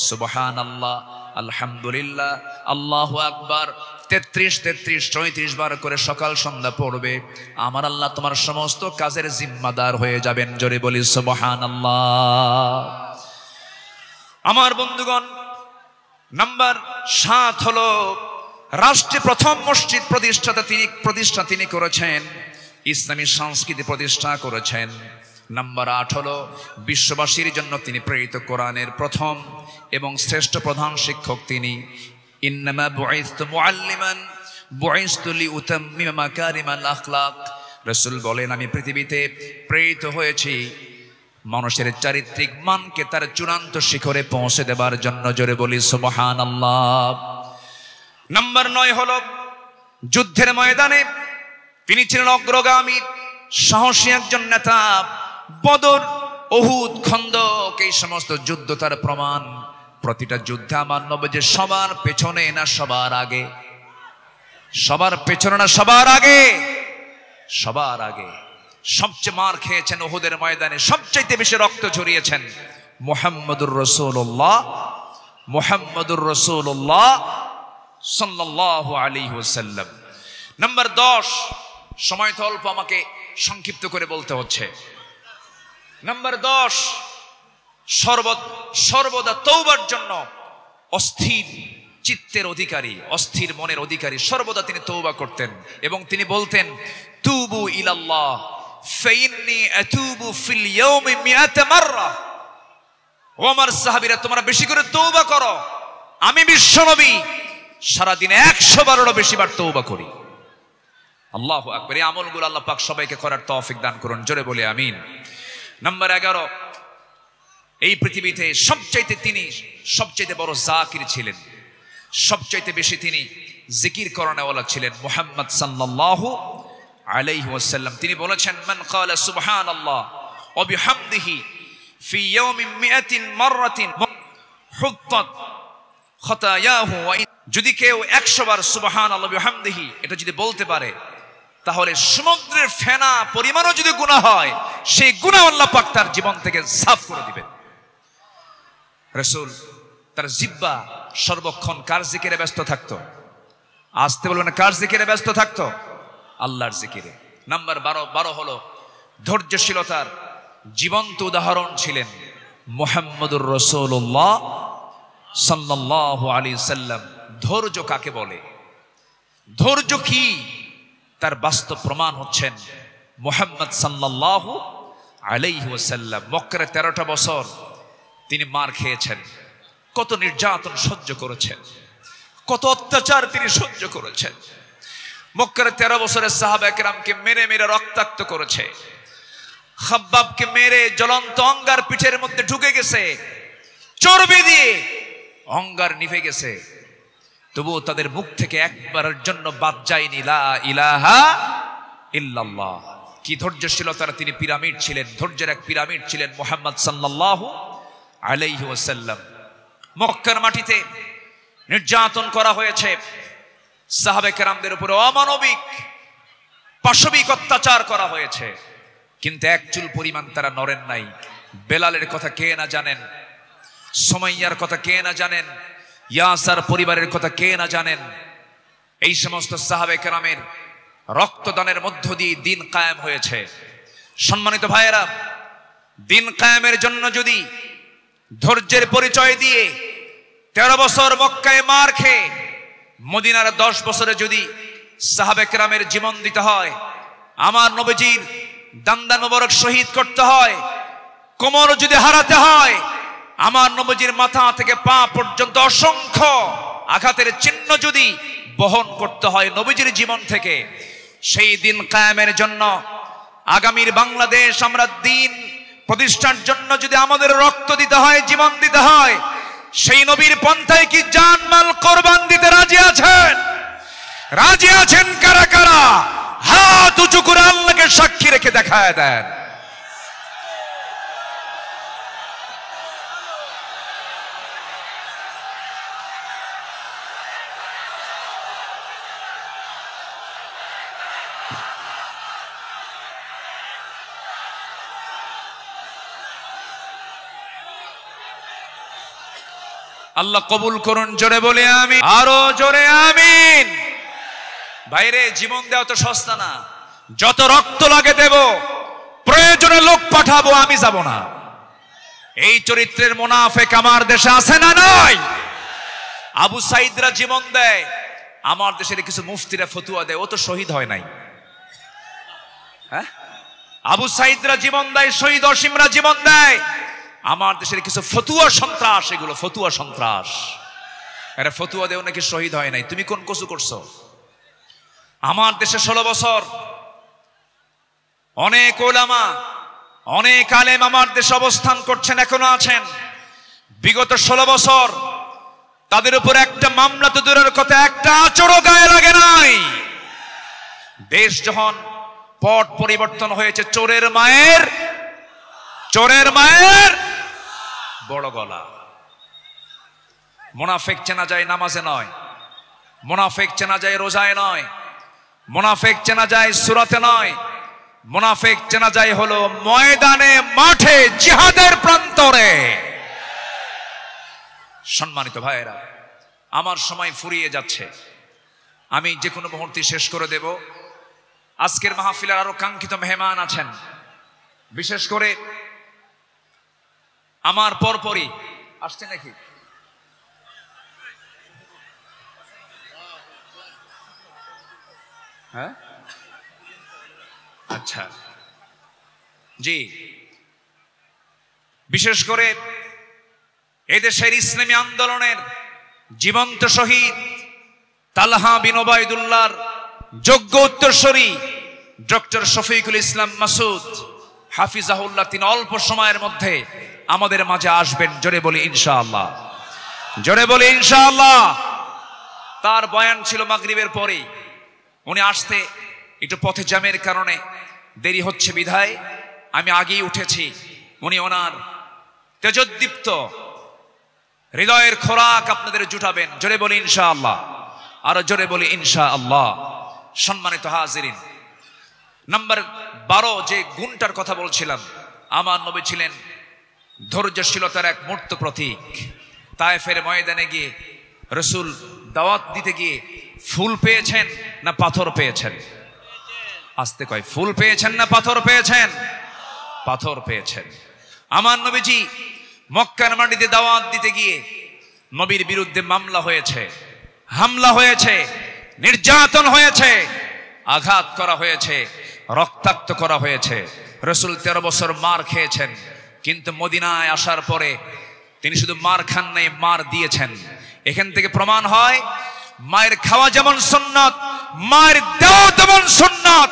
সুবহানাল্লাহ, আলহামদুলিল্লাহ, আল্লাহু আকবার 33, 34 বার করে সকাল সন্ধ্যা পড়বে। আমার আল্লাহ তোমার সমস্ত কাজের জিম্মাদার হয়ে যাবেন। জোরে বলি সুবহানাল্লাহ। আমার বন্ধুগণ, নাম্বার 7 হলো রাষ্ট্রে প্রথম মসজিদ প্রতিষ্ঠা তিনি করেছেন, ইসলামী সংস্কৃতি প্রতিষ্ঠা করেছেন। নাম্বার 8 হলো বিশ্ববাসীর জন্য তিনি প্রেরিত কোরআনের প্রথম এবং শ্রেষ্ঠ প্রধান শিক্ষক তিনি। ইন্নামা বুইসতু মুআল্লিমান বুইসতু লিউতাম্মিমা মাকারিমাল আখলাক। রাসূল বলেন, আমি পৃথিবীতে প্রেরিত হয়েছি মানুষের চারিত্রিক মানকে তার চূড়ান্ত শিখরে পৌঁছে দেবার জন্য। জোরে বলি সুবহানাল্লাহ। নাম্বার 9 হলো যুদ্ধের ময়দানে তিনি ছিলেন অগ্রগামী, সাহসী একজন নেতা। বদর, উহুদ, খন্দক, এই সমস্ত যুদ্ধ তার প্রমাণ। প্রতিটা যুদ্ধে আমার নবী যে সবার পেছনে না সবার আগে, সবার পেছনে না সবার আগে, সবার আগে। সবচেয়ে মার খেয়েছেন উহুদের ময়দানে, সবচাইতে বেশি রক্ত ঝরিয়েছেন মুহাম্মদুর রাসূলুল্লাহ, মুহাম্মদুর রাসূলুল্লাহ সাল্লাল্লাহু আলাইহি ওয়াসাল্লাম। নাম্বার 10, সময় তো অল্প, আমাকে সংক্ষিপ্ত করে বলতে হচ্ছে। নাম্বার 10, সর্বদা তওবার জন্য অস্থির চিত্তের অধিকারী, অস্থির মনের অধিকারী। সর্বদা তিনি তওবা করতেন এবং তিনি বলতেন, তুবু ইলাল্লাহ ফাইন্নী আতুবু ফিল ইয়াউমি 100 মাররা। ও আমার সাহাবীরা, তোমরা বেশি করে তওবা করো, আমি বিশ্বনবী সারাদিনে 100 বারেরও বেশি বার তওবা করি। আল্লাহু আকবার। এই আমলগুলো আল্লাহ পাক সবাইকে করার তৌফিক দান করুন। জোরে বলি আমিন। নাম্বার 11, এই পৃথিবীতে তিনি সবচাইতে বড় জাকির ছিলেন, সবচাইতে বেশি তিনি জিকির করানেওয়ালা ছিলেন মুহাম্মদ সাল্লাল্লাহু আলাইহি ওয়াসাল্লাম। তিনি বলেছেন, মান ক্বালা সুবহানাল্লাহ ওয়া বিহামদিহি ফি ইয়াউমিন 100 মাররাতিন হুত্তাত খাতায়াহু। যদি কেউ 100 বার সুবহানাল্লাহ বিহামদিহি এটা যদি বলতে পারে, তাহলে সমুদ্রের ফেনা পরিমাণও যদি গুনাহ হয়, সেই গুনাহ আল্লাহ পাক তার জীবন থেকে সাফ করে দিবেন। রাসূল তার জিহ্বা সর্বক্ষণ কার জিকিরে ব্যস্ত থাকতো? আসতে বলবেন, কার জিকিরে ব্যস্ত থাকতো? আল্লাহর জিকিরে। নাম্বার 12 হলো ধৈর্যশীলতার জীবন্ত উদাহরণ ছিলেন মুহাম্মদুর রাসূলুল্লাহ সাল্লাল্লাহু আলাইহি সাল্লাম। ধৈর্য কাকে বলে, ধৈর্য কি, তার বাস্তব প্রমাণ হচ্ছেন মুহাম্মদ সাল্লাল্লাহু আলাইহি ওয়াসাল্লাম। মক্কায় 13টা বছর তিনি মার খেয়েছেন, কত নির্যাতন সহ্য করেছেন, কত অত্যাচার তিনি সহ্য করেছেন। মক্কার 13 বছরের সাহাবা কেরামকে মেরে মেরে রক্তাক্ত করেছে। খাব্বাবকে মেরে জ্বলন্ত অঙ্গার পিঠের মধ্যে ঢুকে গেছে, চর্বি দিয়ে অঙ্গার নিভে গেছে, তবুও তাদের মুখ থেকে একবারের জন্য বাদ যায়নি লা ইলাহা ইল্লাল্লাহ। কি ধৈর্যশীলতার তিনি পিরামিড ছিলেন, ধৈর্যের এক পিরামিড ছিলেন মুহাম্মদ সাল্লাল্লাহু আলাইহি ওয়াসাল্লাম। মক্কার মাটিতে নির্যাতন করা হয়েছে, সাহাবে কেরামদের উপরে অমানবিক পাশবিক অত্যাচার করা হয়েছে, কিন্তু এক চুল পরিমাণ তারা নড়েন নাই। বেলালের কথা কে না জানেন, সুমাইয়ার কথা কে না জানেন, ইয়াসার পরিবারের কথা কে না জানেন। এই সমস্ত সাহাবে কেরামের রক্তদানের মধ্য দিয়ে দিন কায়েম হয়েছে। সম্মানিত ভাইয়েরা, দিন কায়েমের জন্য যদি ধৈর্যের পরিচয় দিয়ে 13 বছর মক্কায় মার খেয়ে মদিনার 10 বছরে যদি সাহাবে কেরামের জীবন দিতে হয়, আমার নবীজির দান্দান মোবারক শহীদ করতে হয়, কোমর যদি হারাতে হয়, আমার নবীজির মাথা থেকে পা পর্যন্ত অসংখ্য আঘাতের চিহ্ন যদি বহন করতে হয় নবীজির জীবন থেকে, সেই দিন কায়েমের জন্য আগামীর বাংলাদেশ আমরা দিন প্রতিষ্ঠার জন্য যদি আমাদের রক্ত দিতে হয়, জীবন দিতে হয়, সেই নবীর পন্থায় কি জানমাল কোরবান দিতে রাজি আছেন? রাজি আছেন কারা কারা? হাত উঁচু করে আল্লাহকে সাক্ষী রেখে দেখায় দেন। আল্লাহ কবুল করুন, জোরে বলে আমিন, আরো জোরে আমিন। বাইরে জীবন দেওয়া তো সস্তা না, যত রক্ত লাগে দেব, প্রয়োজনে লোক পাঠাবো, আমি যাব না। এই চরিত্রের মুনাফিক আমার দেশে আছে না নাই? আবু সাইদরা জীবন দেয়, আমার দেশের কিছু মুফতিরা ফতুয়া দেয়, ও তো শহীদ হয় নাই। হ্যাঁ, আবু সাইদরা জীবন দেয়, শহীদ অসীমরা জীবন দেয়, আমার দেশের কিছু ফতুয়া সন্ত্রাস, এগুলো ফতুয়া সন্ত্রাস। এরা ফতুয়া দেও নাকি শহীদ হয় নাই, তুমি কোন কসু করছো? আমার দেশে 16 বছর অনেক ওলামা, অনেক আলেম আমার দেশে অবস্থান করছেন, এখনো আছেন। বিগত 16 বছর তাদের উপর একটা মামলা তো দূরের কথা, একটা আচরও গায়ে লাগে নাই। দেশ যখন পট পরিবর্তন হয়েছে, চোরের মায়ের বড় গলা। মুনাফিক চেনা যায় নামাজে নয়, মুনাফিক চেনা যায় রোজায় নয়, মুনাফিক চেনা যায় সূরাতে নয়, মুনাফিক চেনা যায় হলো ময়দানে, মাঠে, জিহাদের প্রান্তরে। সম্মানিত ভাইয়েরা, আমার সময় ফুরিয়ে যাচ্ছে, আমি যে কোনো মুহূর্তে শেষ করে দেব। আজকের মাহফিলের আরো কাঙ্ক্ষিত মেহমান আছেন, বিশেষ করে আমার পরপরই আসছে নাকি? হ্যাঁ, আচ্ছা জি। বিশেষ করে এদেশের ইসলামী আন্দোলনের জীবন্ত শহীদ তালহা বিন ওবায়দুল্লাহর যোগ্য উত্তরসূরি ডক্টর শফিকুল ইসলাম মাসুদ হাফিজাহুল্লাহ, তিনি অল্প সময়ের মধ্যে আমাদের মাঝে আসবেন। জোরে বলি ইনশাআল্লাহ, জোরে বলি ইনশাআল্লাহ। তার বয়ান ছিল মাগরিবের পরেই, উনি আসতে একটু পথে জ্যামের কারণে দেরি হচ্ছে বিধায় আমি আগেই উঠেছি। উনি ওনার তেজোদ্দীপ্ত হৃদয়ের খোরাক আপনাদের জুটাবেন। জোরে বলি ইনশাআল্লাহ, আরো জোরে বলি ইনশাআল্লাহ। সম্মানিত হাজিরিন, নাম্বার 12 যে গুণটার কথা বলছিলাম, আমার নবী ছিলেন ধৈর্যশীলতার এক মূর্ত প্রতীক। তায়েফের ময়দানে গিয়ে রাসূল দাওয়াত দিতে গিয়ে ফুল পেয়েছেন না পাথর পেয়েছেন? আস্তে কয়, ফুল পেয়েছেন না পাথর পেয়েছেন? পাথর পেয়েছেন। আমার নবীজি মক্কার মাটিতে দাওয়াত দিতে গিয়ে নবীর বিরুদ্ধে মামলা হয়েছে, হামলা হয়েছে, নির্যাতন হয়েছে, আঘাত করা হয়েছে, রক্তাক্ত করা হয়েছে। রাসূল 13 বছর মার খেয়েছেন, কিন্তু মদিনায় আসার পরে তিনি শুধু মার খান নাই, মার দিয়েছেন। এখান থেকে প্রমাণ হয় মায়ের খাওয়া যেমন সুন্নাত, মায়ের দেওয়া তেমন সুন্নাত।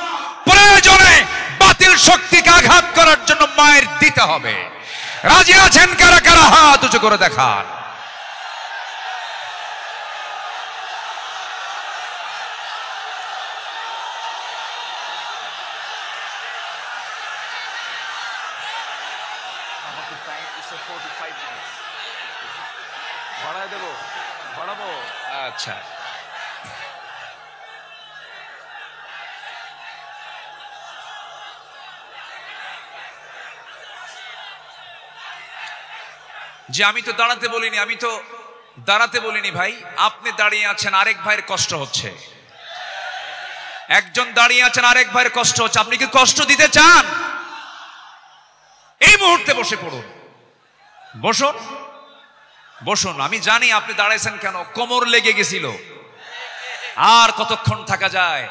প্রয়োজনে বাতিল শক্তিকে আঘাত করার জন্য মায়ের দিতে হবে। রাজি আছেন কারা কারা? হাত উঁচু করে দেখান। আচ্ছা, যে আমি তো দাঁড়াতে বলিনি ভাই। আপনি দাঁড়িয়ে আছেন, আরেক ভাইয়ের কষ্ট হচ্ছে। একজন দাঁড়িয়ে আছেন, আরেক ভাইয়ের কষ্ট হচ্ছে। আপনি কি কষ্ট দিতে চান? এই মুহূর্তে বসে পড়ুন, বসুন। আমি জানি আপনি দাঁড়াইছেন কেন, কোমর লেগে গেছিল। আর কতক্ষণ থাকা যায়?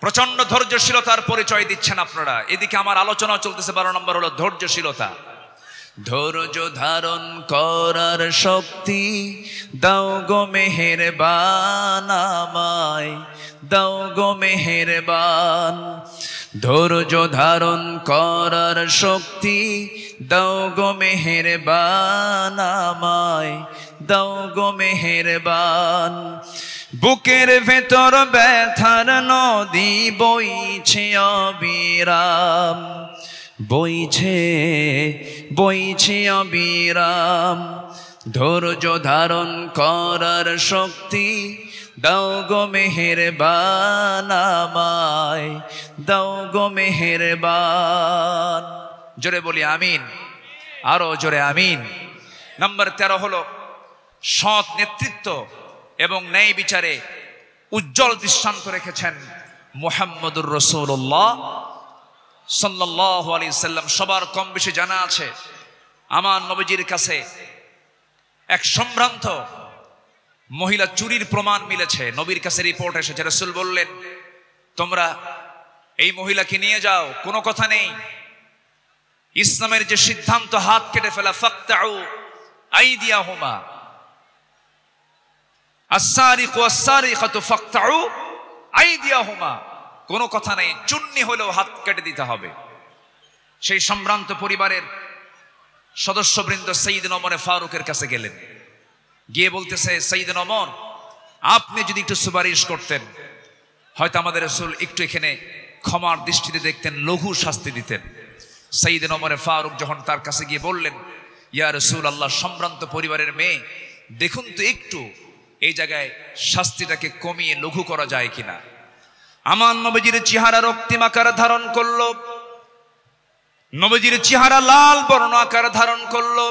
প্রচন্ড ধৈর্যশীলতার পরিচয় দিচ্ছেন আপনারা। এদিকে আমার আলোচনা চলতেছে। 12 নম্বর হলো ধৈর্যশীলতা। ধৈর্য ধারণ করার শক্তি দাও গো মেহেরবান, আমায় দাও গো মেহেরবান। ধৈর্য ধারণ করার শক্তি দাও গো মেহেরবান, আমায় দাও গো মেহেরবান। বুকের ভেতর ব্যথার নদী বইছে অবিরাম, বইছে অবিরাম। ধৈর্য ধারণ করার শক্তি দাও গো মেহেরবান, আমায় দাও গো মেহেরবান। জোরে বলি আমিন, আরো জোরে আমিন। নম্বর 13 হলো সৎ নেতৃত্ব এবং ন্যায় বিচারে উজ্জ্বল দৃষ্টান্ত রেখেছেন মুহাম্মদুর রাসূলুল্লাহ সাল্লাল্লাহু আলাইহি সাল্লাম। সবার কম বেশি জানা আছে, আমার নবীজির কাছে এক সম্ভ্রান্ত মহিলা চুরির প্রমাণ মিলেছে। নবীর কাছে রিপোর্ট এসেছে। রাসূল বললেন, তোমরা এই মহিলাকে নিয়ে যাও, কোনো কথা নেই। ইসলামের যে সিদ্ধান্ত, হাত কেটে ফেলা, ফাকতাউ আইদিয়াহুমা, আস-সারিকু ওয়াস-সারিকাতু ফাকতাউ আইদিয়াহুমা, কোনো কথা নেই, চুন্নি হলেও হাত কেটে দিতে হবে। সেই সম্ভ্রান্ত পরিবারের সদস্যবৃন্দ সাইয়েদনা ওমর ফারুকের কাছে গেলেন, গিয়ে বলতেছে, সাইয়েদনা ওমর, আপনি যদি একটু সুপারিশ করতেন, হয়তো আমাদের রাসূল একটু এখানে ক্ষমার দৃষ্টিতে দেখতেন, লঘু শাস্তি দিতেন। সাইয়েদনা ওমর ফারুক যখন তার কাছে গিয়ে বললেন, ইয়া রাসূলুল্লাহ, সম্ভ্রান্ত পরিবারের মেয়ে, দেখুন তো একটু এই জায়গায় শাস্তিটাকে কমিয়ে লঘু করা যায় কিনা। আমার নবীজির চেহারা রক্তিম আকার ধারণ করলো, নবীজির চেহারা লাল বর্ণ আকার ধারণ করলো।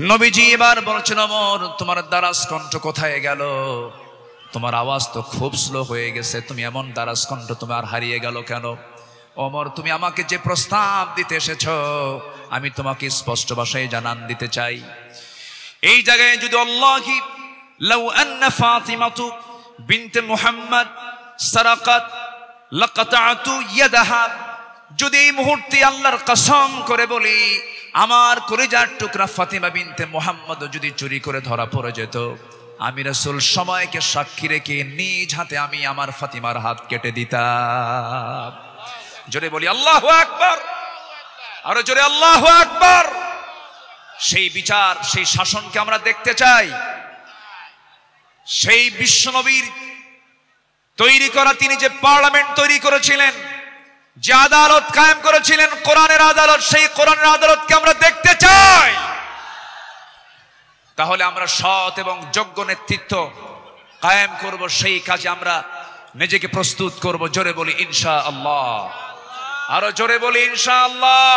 নবীজি এবার বলছেন, ওমর, তোমার দারাজ কণ্ঠ কোথায় গেল? তোমার আওয়াজ তো খুব স্লো হয়ে গেছে, তুমি এমন দারাজ কণ্ঠ তোমার হারিয়ে গেল কেন? ওমর, তুমি আমাকে যে প্রস্তাব দিতে এসেছো, আমি তোমাকে স্পষ্ট ভাষায় জানান দিতে চাই। এই জায়গায় যদি আল্লাহি লাউ আন্না ফাতিমাতু বিনতে মুহাম্মদ সারাকাত লাকাতাতু ইয়াদাহা, যদি এই মুহূর্তে আল্লাহর কসম করে বলি, আমার কলিজার টুকরা ফাতিমা বিনতে মুহাম্মদ যদি চুরি করে ধরা পড়ে যেত, আমি রাসূল সময়কে সাক্ষী রেখে নিজ হাতে আমি আমার ফাতিমার হাত কেটে দিতাম। জোরে বলি আল্লাহু আকবার, আরো জোরে আল্লাহু আকবার। সেই বিচার, সেই শাসনকে আমরা দেখতে চাই। সেই বিশ্বনবীর তৈরি করা, তিনি যে পার্লামেন্ট তৈরি করেছিলেন, যে আদালত কায়েম করেছিলেন, কোরআনের আদালত, সেই কোরআনের আদালতকে আমরা দেখতে চাই। তাহলে আমরা সৎ এবং যোগ্য নেতৃত্ব কায়েম করব, সেই কাজে আমরা নিজেকে প্রস্তুত করব। জোরে বলি ইনশাআল্লাহ, আরো জোরে বলি ইনশাআল্লাহ।